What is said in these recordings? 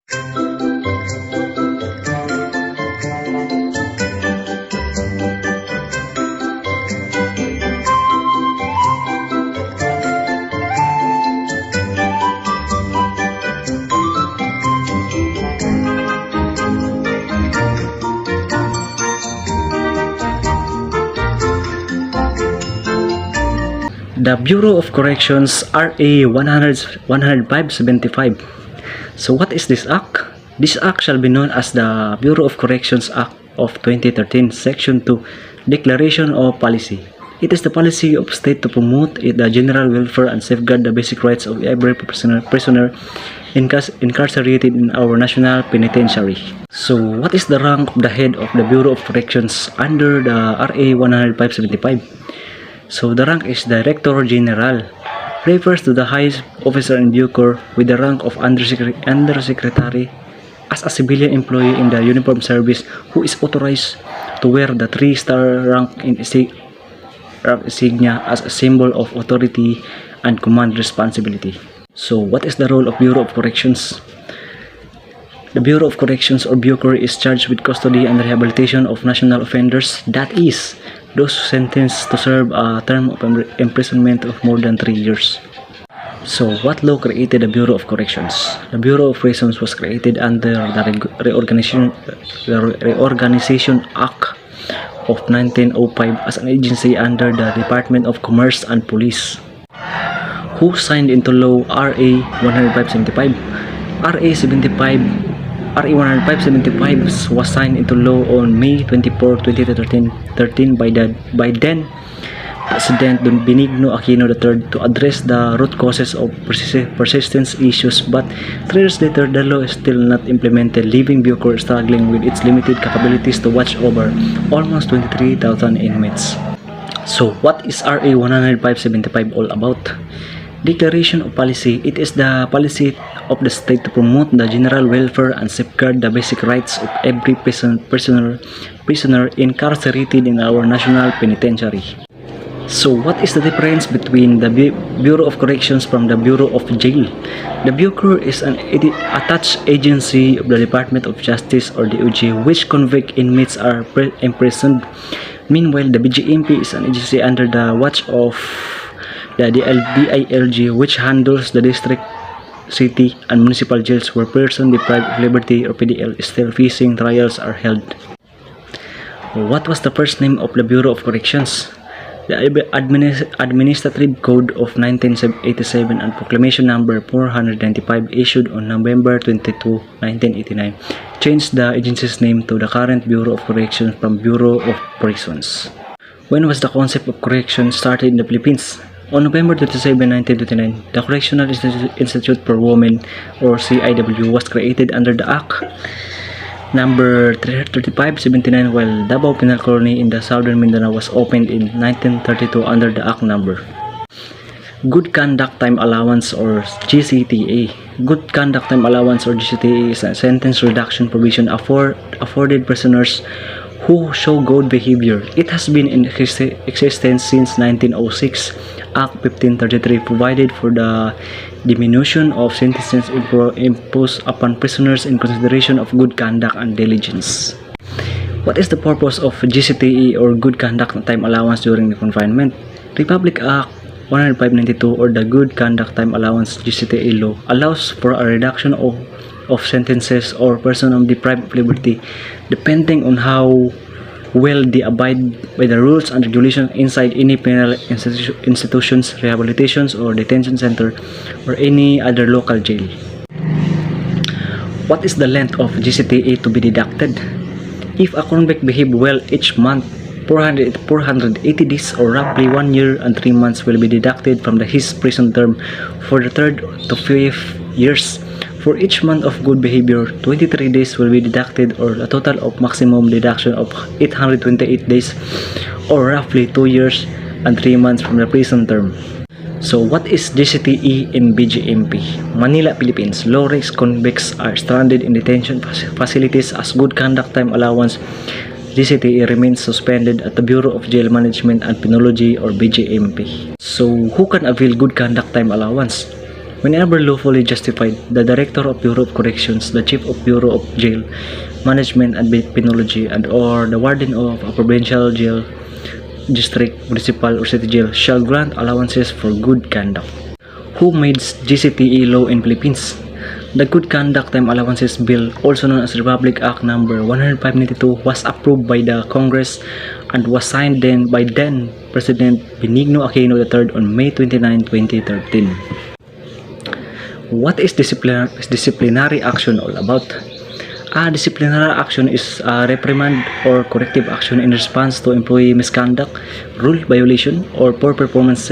The Bureau of Corrections RA 10575. So what is this act? This act shall be known as the Bureau of Corrections Act of 2013, Section 2, Declaration of Policy. It is the policy of state to promote the general welfare and safeguard the basic rights of every prisoner incarcerated in our national penitentiary. So what is the rank of the head of the Bureau of Corrections under the RA 10575? So the rank is Director General, refers to the highest officer in Bucor with the rank of Undersecretary as a civilian employee in the uniform service who is authorized to wear the 3-star rank insignia as a symbol of authority and command responsibility. So what is the role of Bureau of Corrections? The Bureau of Corrections or Bucor is charged with custody and rehabilitation of national offenders, that is, those sentenced to serve a term of imprisonment of more than 3 years. So, what law created the Bureau of Corrections? The Bureau of Prisons was created under the Reorganization Act of 1905 as an agency under the Department of Commerce and Police. Who signed into law RA 10575? RA 10575 was signed into law on May 24, 2013 by then President Don Benigno Aquino III to address the root causes of persistence issues, but 3 years later the law is still not implemented, leaving Bucor struggling with its limited capabilities to watch over almost 23,000 inmates. So what is RA 10575 all about? Declaration of Policy. It is the policy of the state to promote the general welfare and safeguard the basic rights of every prisoner incarcerated in our national penitentiary. So what is the difference between the Bureau of Corrections from the Bureau of Jail? The Bucor is an attached agency of the Department of Justice or DOJ which convict inmates are imprisoned. Meanwhile, the BJMP is an agency under the watch of the DILG, which handles the district, city, and municipal jails where persons deprived of liberty or PDL is still facing trials are held. What was the first name of the Bureau of Corrections? The Administrative Code of 1987 and Proclamation Number 495 issued on November 22, 1989 changed the agency's name to the current Bureau of Corrections from Bureau of Prisons. When was the concept of correction started in the Philippines? On November 27, 1929, the Correctional Institute for Women, or CIW, was created under the Act number 3579, while Davao Penal Colony in the southern Mindanao was opened in 1932 under the Act number. Good Conduct Time Allowance or GCTA. Good Conduct Time Allowance or GCTA is a sentence reduction provision afforded prisoners who show good behavior. It has been in existence since 1906. Act 1533 provided for the diminution of sentences imposed upon prisoners in consideration of good conduct and diligence. What is the purpose of GCTA or Good Conduct Time Allowance during the confinement? Republic Act 10592 or the Good Conduct Time Allowance GCTA law allows for a reduction of sentences or person deprived of liberty depending on how well they abide by the rules and regulations inside any penal institutions, rehabilitations, or detention center, or any other local jail. What is the length of GCTA to be deducted? If a convict behave well each month, 480 days or roughly 1 year and 3 months will be deducted from his prison term for the 3rd to 5th years. For each month of good behavior, 23 days will be deducted, or a total of maximum deduction of 828 days or roughly 2 years and 3 months from the prison term. So what is GCTE in BJMP? Manila, Philippines. Low-risk convicts are stranded in detention facilities as good conduct time allowance. GCTE remains suspended at the Bureau of Jail Management and Penology or BJMP. So who can avail good conduct time allowance? whenever lawfully justified. The Director of Bureau of Corrections, the Chief of Bureau of Jail Management and Penology, and or the Warden of a provincial jail, district, municipal, or city jail shall grant allowances for good conduct. Who made GCTE law in Philippines? The Good Conduct Time Allowances Bill, also known as Republic Act Number 10592, was approved by the Congress and was signed by then President Benigno Aquino III on May 29, 2013. What is disciplinary action all about? Disciplinary action is a reprimand or corrective action in response to employee misconduct, rule violation, or poor performance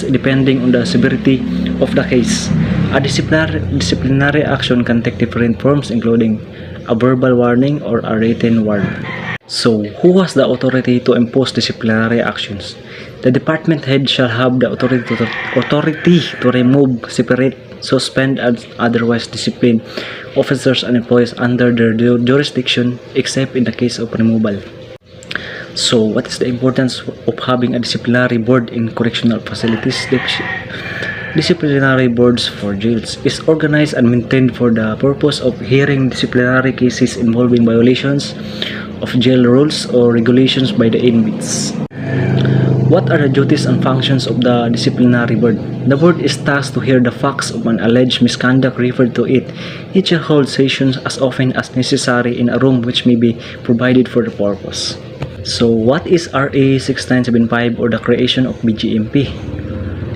depending on the severity of the case. A disciplinary action can take different forms, including a verbal warning or a written warning. So, who has the authority to impose disciplinary actions? The department head shall have the authority to remove, separate, suspend, and otherwise discipline officers and employees under their jurisdiction, except in the case of removal. So, what is the importance of having a disciplinary board in correctional facilities? Disciplinary boards for jails is organized and maintained for the purpose of hearing disciplinary cases involving violations of jail rules or regulations by the inmates. What are the duties and functions of the disciplinary board? The board is tasked to hear the facts of an alleged misconduct referred to it. It shall hold sessions as often as necessary in a room which may be provided for the purpose. So, what is RA 6975 or the creation of BGMP?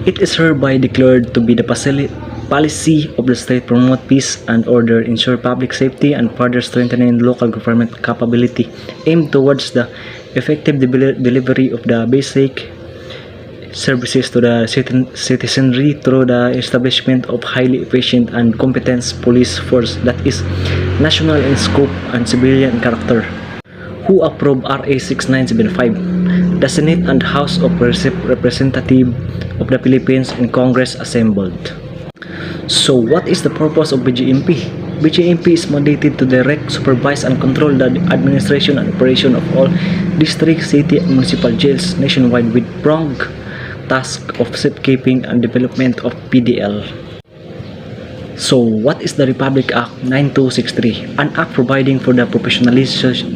It is hereby declared to be the policy of the state promote peace and order, ensure public safety, and further strengthening local government capability, aimed towards the effective delivery of the basic services to the citizenry through the establishment of highly efficient and competent police force that is national in scope and civilian in character. Who approved RA 6975? The Senate and House of Representatives of the Philippines and Congress assembled. So, what is the purpose of BGMP? BGMP is mandated to direct, supervise, and control the administration and operation of all district, city, and municipal jails nationwide with pronged task of safekeeping and development of PDL. So, what is the Republic Act 9263? An act providing for the professionalization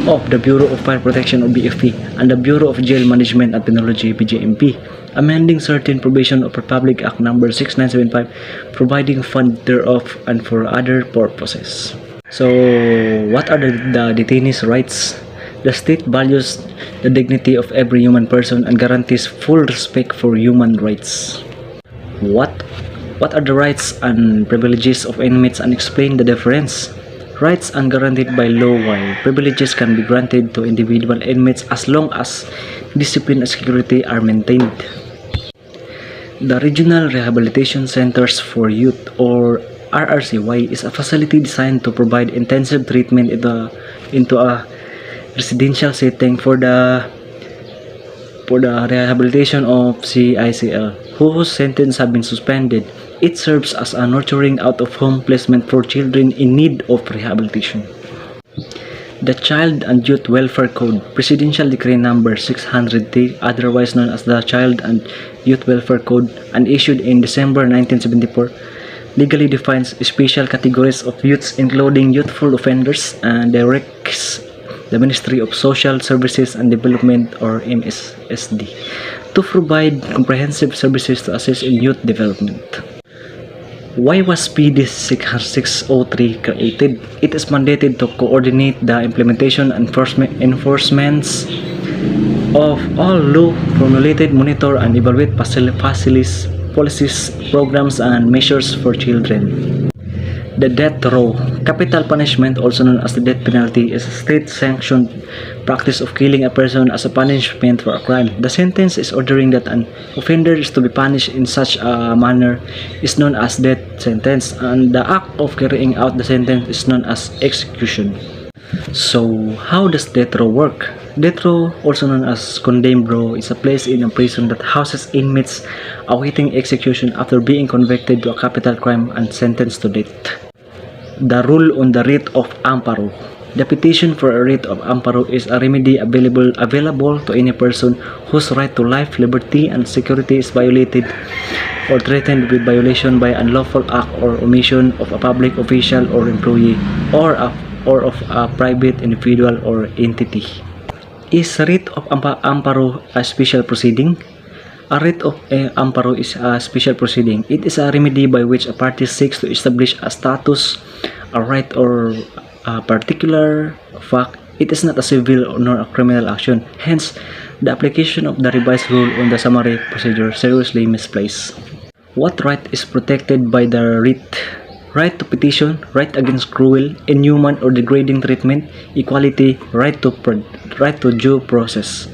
of the Bureau of Fire Protection of BFP and the Bureau of Jail Management and Penology BJMP, amending certain provision of Republic Act Number 6975, providing fund thereof and for other purposes. So, what are the detainees' rights? The state values the dignity of every human person and guarantees full respect for human rights. What are the rights and privileges of inmates, and explain the difference? Rights are guaranteed by law, while privileges can be granted to individual inmates as long as discipline and security are maintained. The Regional Rehabilitation Centers for Youth, or RRCY, is a facility designed to provide intensive treatment into a residential setting for the rehabilitation of CICL whose sentence have been suspended. It serves as a nurturing out-of-home placement for children in need of rehabilitation. The Child and Youth Welfare Code, Presidential Decree Number 603, otherwise known as the Child and Youth Welfare Code, and issued in December 1974, legally defines special categories of youths, including youthful offenders, and directs the Ministry of Social Services and Development, or MSSD, to provide comprehensive services to assist in youth development. Why was PD 603 created? It is mandated to coordinate the implementation and enforcements of all law, formulated, monitor, and evaluate policies, programs, and measures for children. The death row, capital punishment, also known as the death penalty, is a state-sanctioned practice of killing a person as a punishment for a crime. The sentence is ordering that an offender is to be punished in such a manner is known as death sentence, and the act of carrying out the sentence is known as execution. So, how does death row work? Death row, also known as condemned row, is a place in a prison that houses inmates awaiting execution after being convicted to a capital crime and sentenced to death. The rule on the writ of amparo. The petition for a writ of amparo is a remedy available to any person whose right to life, liberty, and security is violated or threatened with violation by unlawful act or omission of a public official or employee or of a private individual or entity. Is writ of amparo a special proceeding? A writ of amparo is a special proceeding. It is a remedy by which a party seeks to establish a status, a right, or a particular fact. It is not a civil nor a criminal action. Hence, the application of the revised rule on the summary procedure seriously misplaced. What right is protected by the writ? Right to petition, right against cruel, inhuman, or degrading treatment, equality, right to due process.